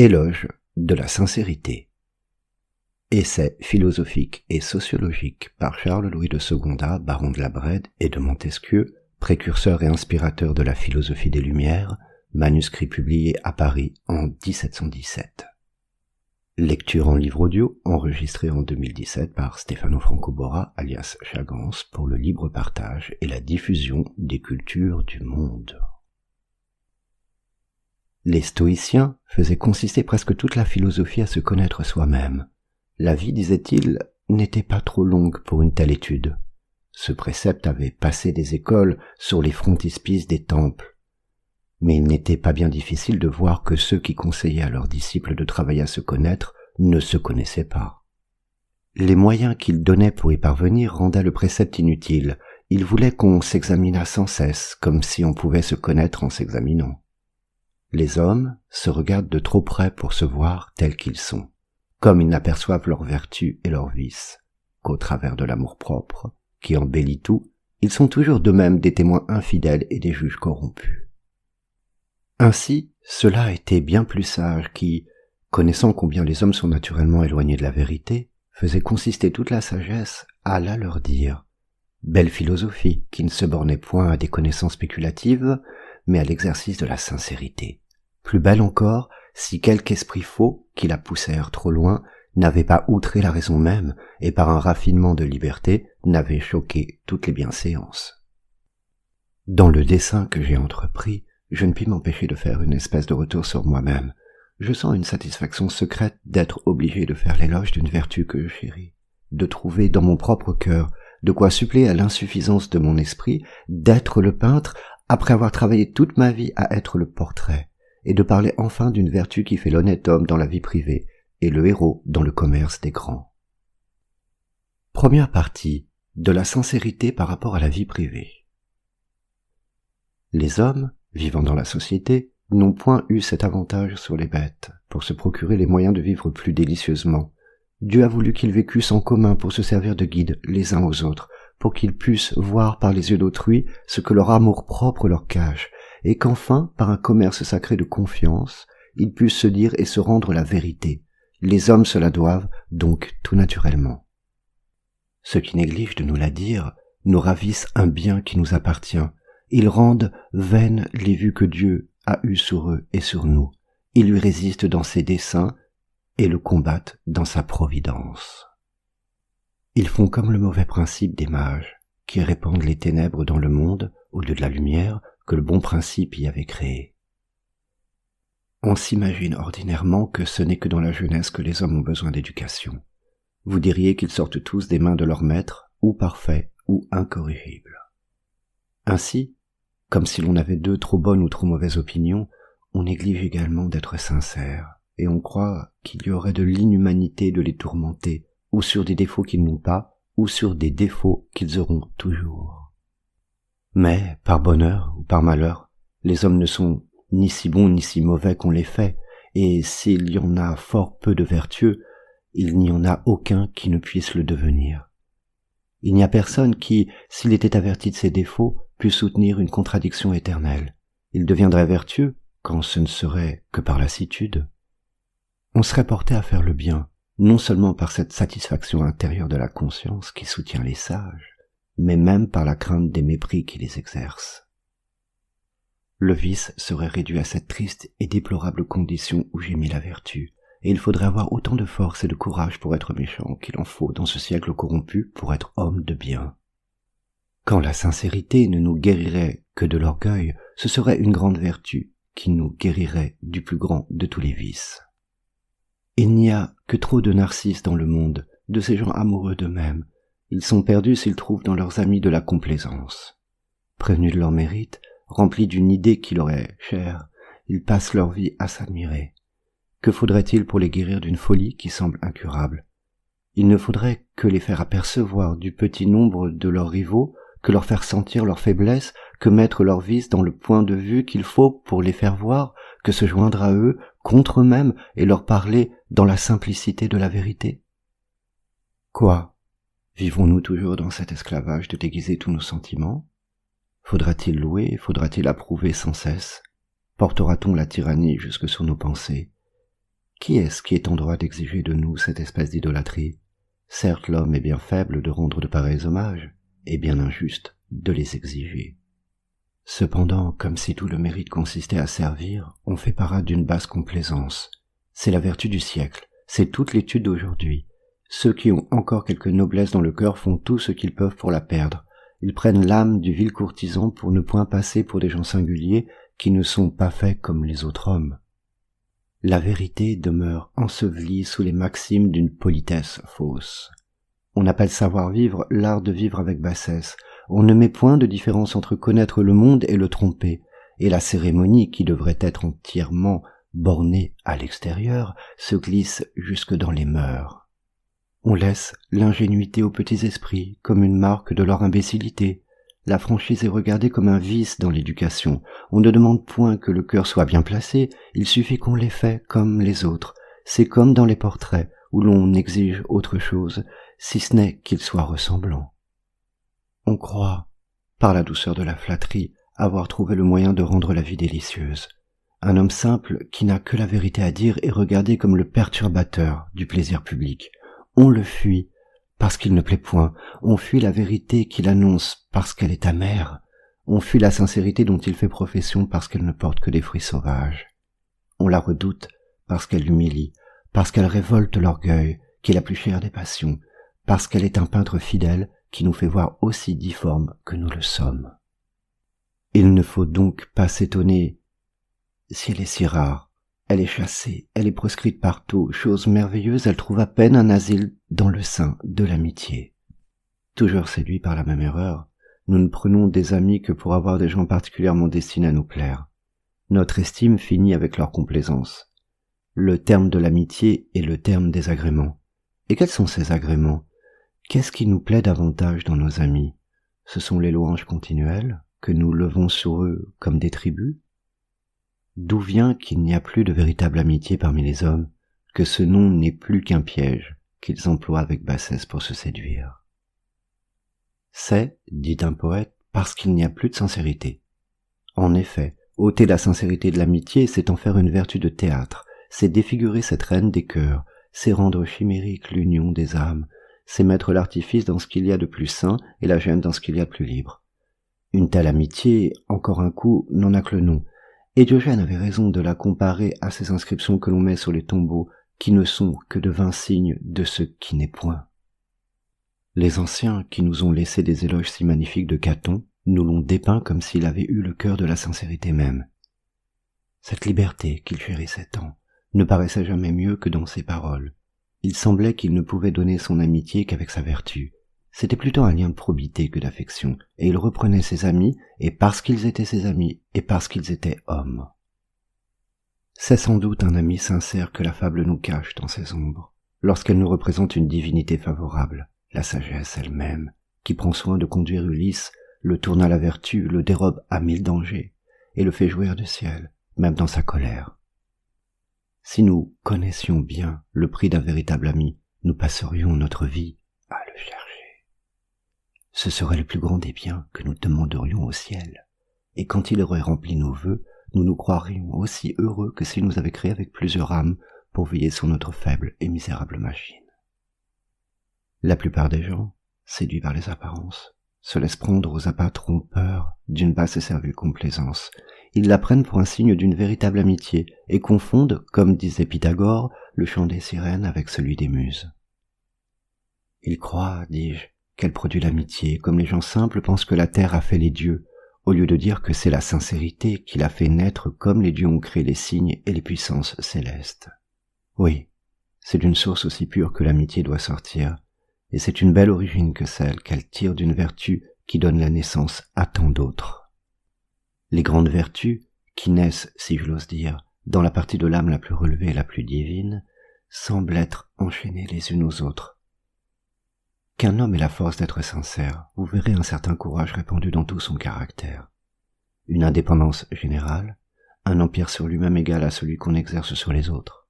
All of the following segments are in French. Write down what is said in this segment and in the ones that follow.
Éloge de la sincérité. Essai philosophique et sociologique par Charles-Louis de Secondat, baron de la Brède et de Montesquieu, précurseur et inspirateur de la philosophie des Lumières, manuscrit publié à Paris en 1717. Lecture en livre audio, enregistrée en 2017 par Stefano Francobora, alias Chagans, pour le libre partage et la diffusion des cultures du monde. Les stoïciens faisaient consister presque toute la philosophie à se connaître soi-même. La vie, disait-il, n'était pas trop longue pour une telle étude. Ce précepte avait passé des écoles sur les frontispices des temples. Mais il n'était pas bien difficile de voir que ceux qui conseillaient à leurs disciples de travailler à se connaître ne se connaissaient pas. Les moyens qu'ils donnaient pour y parvenir rendaient le précepte inutile. Ils voulaient qu'on s'examinât sans cesse, comme si on pouvait se connaître en s'examinant. Les hommes se regardent de trop près pour se voir tels qu'ils sont, comme ils n'aperçoivent leurs vertus et leurs vices, qu'au travers de l'amour-propre, qui embellit tout, ils sont toujours d'eux-mêmes des témoins infidèles et des juges corrompus. Ainsi, ceux-là étaient bien plus sages qui, connaissant combien les hommes sont naturellement éloignés de la vérité, faisaient consister toute la sagesse à la leur dire. Belle philosophie qui ne se bornait point à des connaissances spéculatives, mais à l'exercice de la sincérité. Plus belle encore, si quelque esprit faux, qui la poussèrent trop loin, n'avait pas outré la raison même, et par un raffinement de liberté, n'avait choqué toutes les bienséances. Dans le dessein que j'ai entrepris, je ne puis m'empêcher de faire une espèce de retour sur moi-même. Je sens une satisfaction secrète d'être obligé de faire l'éloge d'une vertu que je chéris, de trouver dans mon propre cœur de quoi suppléer à l'insuffisance de mon esprit, d'être le peintre après avoir travaillé toute ma vie à être le portrait, et de parler enfin d'une vertu qui fait l'honnête homme dans la vie privée et le héros dans le commerce des grands. Première partie, de la sincérité par rapport à la vie privée. Les hommes, vivant dans la société, n'ont point eu cet avantage sur les bêtes, pour se procurer les moyens de vivre plus délicieusement. Dieu a voulu qu'ils vécussent en commun pour se servir de guide les uns aux autres, pour qu'ils puissent voir par les yeux d'autrui ce que leur amour-propre leur cache, et qu'enfin, par un commerce sacré de confiance, ils puissent se dire et se rendre la vérité. Les hommes se la doivent, donc tout naturellement. Ceux qui négligent de nous la dire nous ravissent un bien qui nous appartient. Ils rendent vaines les vues que Dieu a eues sur eux et sur nous. Ils lui résistent dans ses desseins et le combattent dans sa providence. Ils font comme le mauvais principe des mages, qui répandent les ténèbres dans le monde au lieu de la lumière que le bon principe y avait créé. On s'imagine ordinairement que ce n'est que dans la jeunesse que les hommes ont besoin d'éducation. Vous diriez qu'ils sortent tous des mains de leur maître, ou parfaits, ou incorrigibles. Ainsi, comme si l'on avait d'eux trop bonnes ou trop mauvaises opinions, on néglige également d'être sincère, et on croit qu'il y aurait de l'inhumanité de les tourmenter, ou sur des défauts qu'ils n'ont pas, ou sur des défauts qu'ils auront toujours. Mais, par bonheur ou par malheur, les hommes ne sont ni si bons ni si mauvais qu'on les fait, et s'il y en a fort peu de vertueux, il n'y en a aucun qui ne puisse le devenir. Il n'y a personne qui, s'il était averti de ses défauts, pût soutenir une contradiction éternelle. Il deviendrait vertueux quand ce ne serait que par lassitude. On serait porté à faire le bien, non seulement par cette satisfaction intérieure de la conscience qui soutient les sages, mais même par la crainte des mépris qui les exercent. Le vice serait réduit à cette triste et déplorable condition où j'ai mis la vertu, et il faudrait avoir autant de force et de courage pour être méchant qu'il en faut dans ce siècle corrompu pour être homme de bien. Quand la sincérité ne nous guérirait que de l'orgueil, ce serait une grande vertu qui nous guérirait du plus grand de tous les vices. Il n'y a que trop de narcisses dans le monde, de ces gens amoureux d'eux-mêmes. Ils sont perdus s'ils trouvent dans leurs amis de la complaisance. Prévenus de leur mérite, remplis d'une idée qui leur est chère, ils passent leur vie à s'admirer. Que faudrait-il pour les guérir d'une folie qui semble incurable? Il ne faudrait que les faire apercevoir du petit nombre de leurs rivaux, que leur faire sentir leur faiblesse, que mettre leurs vices dans le point de vue qu'il faut pour les faire voir, que se joindre à eux contre eux-mêmes et leur parler dans la simplicité de la vérité. Quoi? Vivons-nous toujours dans cet esclavage de déguiser tous nos sentiments? Faudra-t-il louer, faudra-t-il approuver sans cesse? Portera-t-on la tyrannie jusque sur nos pensées? Qui est-ce qui est en droit d'exiger de nous cette espèce d'idolâtrie? Certes, l'homme est bien faible de rendre de pareils hommages, et bien injuste de les exiger. Cependant, comme si tout le mérite consistait à servir, on fait parade d'une basse complaisance. C'est la vertu du siècle, c'est toute l'étude d'aujourd'hui. Ceux qui ont encore quelque noblesse dans le cœur font tout ce qu'ils peuvent pour la perdre. Ils prennent l'âme du vil courtisan pour ne point passer pour des gens singuliers qui ne sont pas faits comme les autres hommes. La vérité demeure ensevelie sous les maximes d'une politesse fausse. On appelle savoir-vivre l'art de vivre avec bassesse. On ne met point de différence entre connaître le monde et le tromper, et la cérémonie, qui devrait être entièrement bornée à l'extérieur, se glisse jusque dans les mœurs. On laisse l'ingénuité aux petits esprits comme une marque de leur imbécilité. La franchise est regardée comme un vice dans l'éducation. On ne demande point que le cœur soit bien placé, il suffit qu'on l'ait fait comme les autres. C'est comme dans les portraits, où l'on exige autre chose, si ce n'est qu'il soit ressemblant. On croit, par la douceur de la flatterie, avoir trouvé le moyen de rendre la vie délicieuse. Un homme simple qui n'a que la vérité à dire est regardé comme le perturbateur du plaisir public. On le fuit parce qu'il ne plaît point, on fuit la vérité qu'il annonce parce qu'elle est amère, on fuit la sincérité dont il fait profession parce qu'elle ne porte que des fruits sauvages. On la redoute parce qu'elle humilie, parce qu'elle révolte l'orgueil, qui est la plus chère des passions, parce qu'elle est un peintre fidèle qui nous fait voir aussi difformes que nous le sommes. Il ne faut donc pas s'étonner si elle est si rare. Elle est chassée, elle est proscrite partout. Chose merveilleuse, elle trouve à peine un asile dans le sein de l'amitié. Toujours séduits par la même erreur, nous ne prenons des amis que pour avoir des gens particulièrement destinés à nous plaire. Notre estime finit avec leur complaisance. Le terme de l'amitié est le terme des agréments. Et quels sont ces agréments? Qu'est-ce qui nous plaît davantage dans nos amis? Ce sont les louanges continuelles, que nous levons sur eux comme des tributs? D'où vient qu'il n'y a plus de véritable amitié parmi les hommes, que ce nom n'est plus qu'un piège qu'ils emploient avec bassesse pour se séduire? C'est, dit un poète, parce qu'il n'y a plus de sincérité. En effet, ôter la sincérité de l'amitié, c'est en faire une vertu de théâtre, c'est défigurer cette reine des cœurs, c'est rendre chimérique l'union des âmes, c'est mettre l'artifice dans ce qu'il y a de plus sain et la gêne dans ce qu'il y a de plus libre. Une telle amitié, encore un coup, n'en a que le nom, et Diogène avait raison de la comparer à ces inscriptions que l'on met sur les tombeaux, qui ne sont que de vains signes de ce qui n'est point. Les anciens, qui nous ont laissé des éloges si magnifiques de Caton, nous l'ont dépeint comme s'il avait eu le cœur de la sincérité même. Cette liberté qu'il chérissait tant ne paraissait jamais mieux que dans ses paroles. Il semblait qu'il ne pouvait donner son amitié qu'avec sa vertu. C'était plutôt un lien de probité que d'affection, et il reprenait ses amis, et parce qu'ils étaient ses amis, et parce qu'ils étaient hommes. C'est sans doute un ami sincère que la fable nous cache dans ses ombres, lorsqu'elle nous représente une divinité favorable, la sagesse elle-même, qui prend soin de conduire Ulysse, le tourne à la vertu, le dérobe à 1000 dangers, et le fait jouir du ciel, même dans sa colère. Si nous connaissions bien le prix d'un véritable ami, nous passerions notre vie à le chercher. Ce serait le plus grand des biens que nous demanderions au ciel, et quand il aurait rempli nos vœux, nous nous croirions aussi heureux que s'il nous avait créés avec plusieurs âmes pour veiller sur notre faible et misérable machine. La plupart des gens, séduits par les apparences, se laissent prendre aux appâts trompeurs d'une basse et servile complaisance. Ils la prennent pour un signe d'une véritable amitié et confondent, comme disait Pythagore, le chant des sirènes avec celui des muses. Ils croient, dis-je, qu'elle produit l'amitié, comme les gens simples pensent que la terre a fait les dieux, au lieu de dire que c'est la sincérité qui l'a fait naître comme les dieux ont créé les signes et les puissances célestes. Oui, c'est d'une source aussi pure que l'amitié doit sortir, et c'est une belle origine que celle qu'elle tire d'une vertu qui donne la naissance à tant d'autres. Les grandes vertus, qui naissent, si je l'ose dire, dans la partie de l'âme la plus relevée et la plus divine, semblent être enchaînées les unes aux autres. Qu'un homme ait la force d'être sincère, vous verrez un certain courage répandu dans tout son caractère. Une indépendance générale, un empire sur lui-même égal à celui qu'on exerce sur les autres.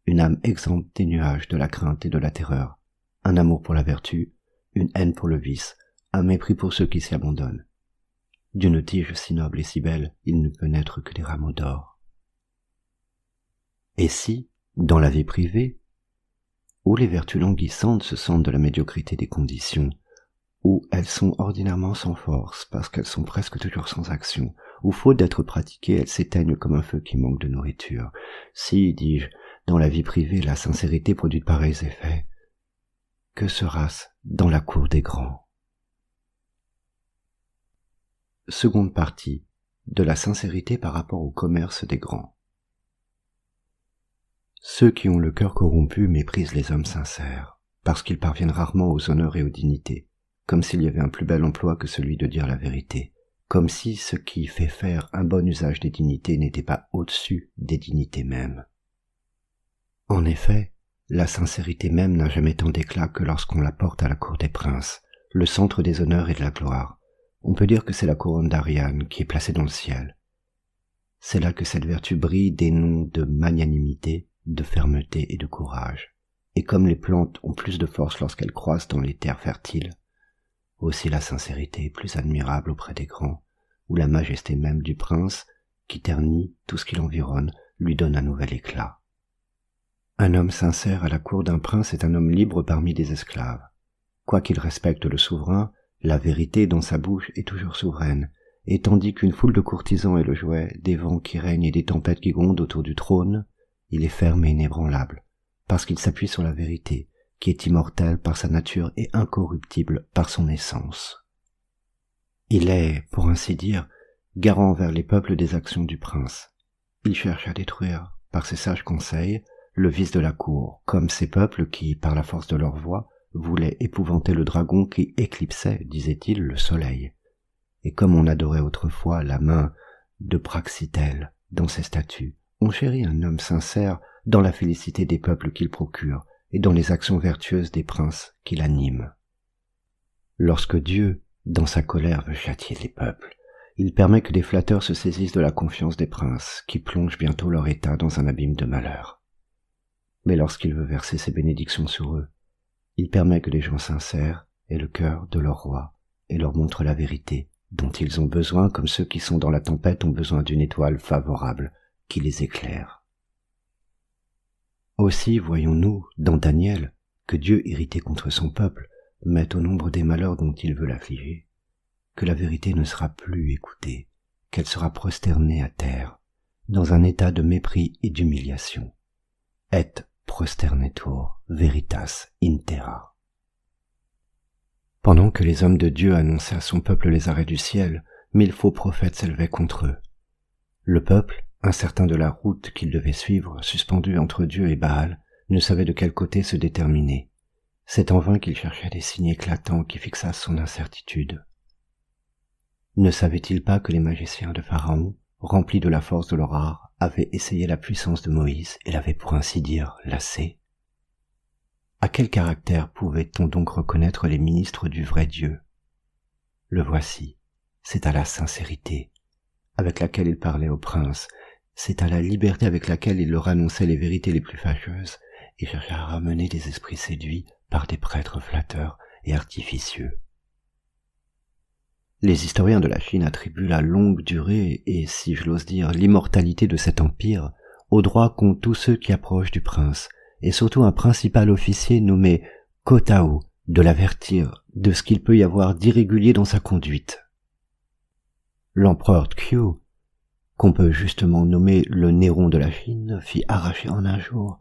Une âme exempte des nuages de la crainte et de la terreur. Un amour pour la vertu, une haine pour le vice, un mépris pour ceux qui s'y abandonnent. D'une tige si noble et si belle, il ne peut naître que des rameaux d'or. Et si, Dans la vie privée, où les vertus languissantes se sentent de la médiocrité des conditions, où elles sont ordinairement sans force parce qu'elles sont presque toujours sans action, où faute d'être pratiquées, elles s'éteignent comme un feu qui manque de nourriture. Si, dis-je, dans la vie privée, la sincérité produit de pareils effets, que sera-ce dans la cour des grands? Seconde partie, de la sincérité par rapport au commerce des grands. Ceux qui ont le cœur corrompu méprisent les hommes sincères, parce qu'ils parviennent rarement aux honneurs et aux dignités, comme s'il y avait un plus bel emploi que celui de dire la vérité, comme si ce qui fait faire un bon usage des dignités n'était pas au-dessus des dignités mêmes. En effet, la sincérité même n'a jamais tant d'éclat que lorsqu'on la porte à la cour des princes, le centre des honneurs et de la gloire. On peut dire que c'est la couronne d'Ariane qui est placée dans le ciel. C'est là que cette vertu brille des noms de magnanimité, de fermeté et de courage. Et comme les plantes ont plus de force lorsqu'elles croissent dans les terres fertiles, aussi la sincérité est plus admirable auprès des grands, où la majesté même du prince, qui ternit tout ce qui l'environne, lui donne un nouvel éclat. Un homme sincère à la cour d'un prince est un homme libre parmi des esclaves. Quoiqu'il respecte le souverain, la vérité dans sa bouche est toujours souveraine, et tandis qu'une foule de courtisans est le jouet des vents qui règnent et des tempêtes qui grondent autour du trône, il est ferme et inébranlable, parce qu'il s'appuie sur la vérité, qui est immortelle par sa nature et incorruptible par son essence. Il est, pour ainsi dire, garant envers les peuples des actions du prince. Il cherche à détruire, par ses sages conseils, le vice de la cour, comme ces peuples qui, par la force de leur voix, voulaient épouvanter le dragon qui éclipsait, disait-il, le soleil. Et comme on adorait autrefois la main de Praxitèle dans ses statues, on chérit un homme sincère dans la félicité des peuples qu'il procure et dans les actions vertueuses des princes qui l'animent. Lorsque Dieu, dans sa colère, veut châtier les peuples, il permet que des flatteurs se saisissent de la confiance des princes, qui plongent bientôt leur état dans un abîme de malheur. Mais lorsqu'il veut verser ses bénédictions sur eux, il permet que les gens sincères aient le cœur de leur roi et leur montre la vérité dont ils ont besoin, comme ceux qui sont dans la tempête ont besoin d'une étoile favorable qui les éclaire. Aussi voyons-nous, dans Daniel, que Dieu, irrité contre son peuple, met au nombre des malheurs dont il veut l'affliger, que la vérité ne sera plus écoutée, qu'elle sera prosternée à terre, dans un état de mépris et d'humiliation. Et prosternetur veritas in terra. Pendant que les hommes de Dieu annonçaient à son peuple les arrêts du ciel, 1000 faux prophètes s'élevaient contre eux. Le peuple, incertain de la route qu'il devait suivre, suspendu entre Dieu et Baal, ne savait de quel côté se déterminer. C'est en vain qu'il cherchait des signes éclatants qui fixassent son incertitude. Ne savait-il pas que les magiciens de Pharaon, remplis de la force de leur art, avaient essayé la puissance de Moïse et l'avaient pour ainsi dire lassé? À quel caractère pouvait-on donc reconnaître les ministres du vrai Dieu? Le voici, c'est à la sincérité avec laquelle il parlait aux princes, c'est à la liberté avec laquelle il leur annonçait les vérités les plus fâcheuses et cherchait à ramener des esprits séduits par des prêtres flatteurs et artificieux. Les historiens de la Chine attribuent la longue durée et, si je l'ose dire, l'immortalité de cet empire au droit qu'ont tous ceux qui approchent du prince, et surtout un principal officier nommé Kotao, de l'avertir de ce qu'il peut y avoir d'irrégulier dans sa conduite. L'empereur Qiu, qu'on peut justement nommer le Néron de la Chine, fit arracher en un jour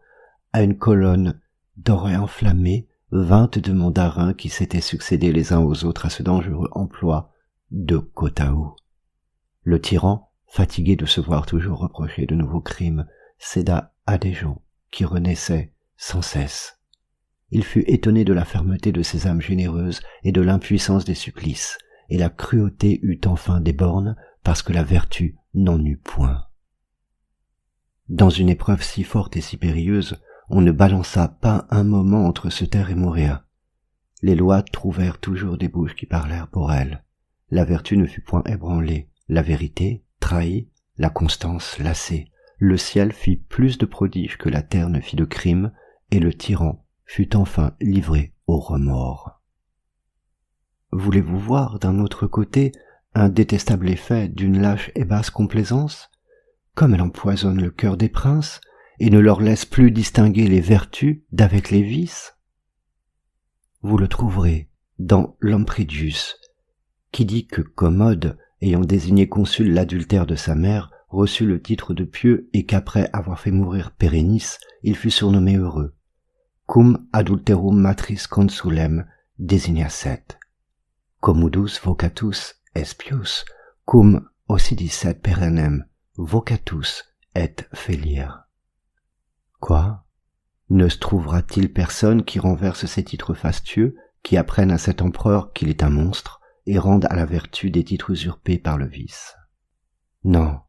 à une colonne dorée enflammée 22 mandarins qui s'étaient succédés les uns aux autres à ce dangereux emploi de Kotao. Le tyran, fatigué de se voir toujours reprocher de nouveaux crimes, céda à des gens qui renaissaient sans cesse. Il fut étonné de la fermeté de ces âmes généreuses et de l'impuissance des supplices, et la cruauté eut enfin des bornes parce que la vertu n'en eut point. Dans une épreuve si forte et si périlleuse, on ne balança pas un moment entre se taire et mourir. Les lois trouvèrent toujours des bouches qui parlèrent pour elles. La vertu ne fut point ébranlée, la vérité trahie, la constance lassée. Le ciel fit plus de prodiges que la terre ne fit de crimes, et le tyran fut enfin livré au remords. Voulez-vous voir d'un autre côté un détestable effet d'une lâche et basse complaisance? Comme elle empoisonne le cœur des princes, et ne leur laisse plus distinguer les vertus d'avec les vices? Vous le trouverez dans Lampridius, qui dit que Commode, ayant désigné consul l'adultère de sa mère, reçut le titre de pieux et qu'après avoir fait mourir Pérénice, il fut surnommé heureux. Cum adulterum matris consulem designaset. Commodus vocatus est pius, cum ossidisset perennem vocatus et felire. Quoi? Ne se trouvera-t-il personne qui renverse ces titres fastueux, qui apprenne à cet empereur qu'il est un monstre, et rende à la vertu des titres usurpés par le vice? Non.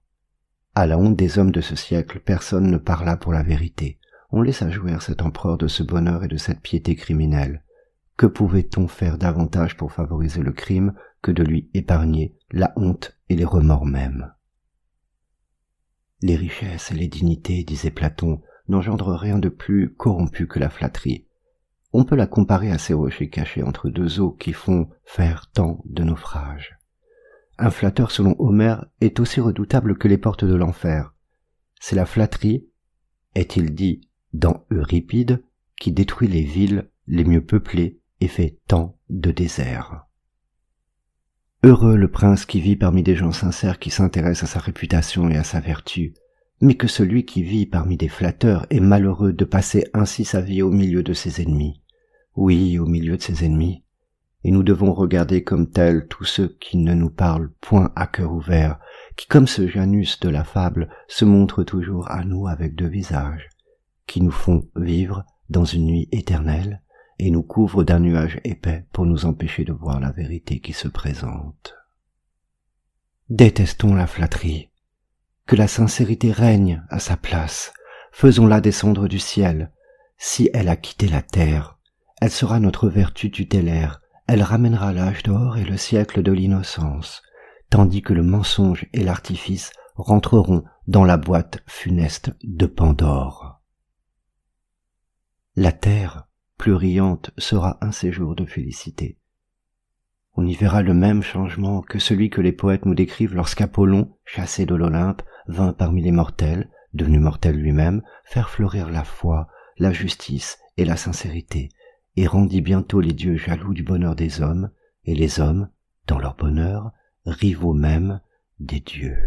À la honte des hommes de ce siècle, personne ne parla pour la vérité. On laissa jouir cet empereur de ce bonheur et de cette piété criminelle. Que pouvait-on faire davantage pour favoriser le crime que de lui épargner la honte et les remords mêmes? Les richesses et les dignités, disait Platon, n'engendrent rien de plus corrompu que la flatterie. On peut la comparer à ces rochers cachés entre deux eaux qui font faire tant de naufrages. Un flatteur, selon Homère, est aussi redoutable que les portes de l'enfer. C'est la flatterie, est-il dit dans Euripide, qui détruit les villes les mieux peuplées et fait tant de déserts. Heureux le prince qui vit parmi des gens sincères qui s'intéressent à sa réputation et à sa vertu, mais que celui qui vit parmi des flatteurs est malheureux de passer ainsi sa vie au milieu de ses ennemis. Oui, au milieu de ses ennemis. Et nous devons regarder comme tels tous ceux qui ne nous parlent point à cœur ouvert, qui comme ce Janus de la fable se montrent toujours à nous avec deux visages, qui nous font vivre dans une nuit éternelle et nous couvrent d'un nuage épais pour nous empêcher de voir la vérité qui se présente. Détestons la flatterie. Que la sincérité règne à sa place. Faisons-la descendre du ciel. Si elle a quitté la terre, elle sera notre vertu tutélaire. Elle ramènera l'âge d'or et le siècle de l'innocence, tandis que le mensonge et l'artifice rentreront dans la boîte funeste de Pandore. La terre, plus riante, sera un séjour de félicité. On y verra le même changement que celui que les poètes nous décrivent lorsqu'Apollon, chassé de l'Olympe, vint parmi les mortels, devenu mortel lui-même, faire fleurir la foi, la justice et la sincérité, et rendit bientôt les dieux jaloux du bonheur des hommes, et les hommes, dans leur bonheur, rivaux même des dieux.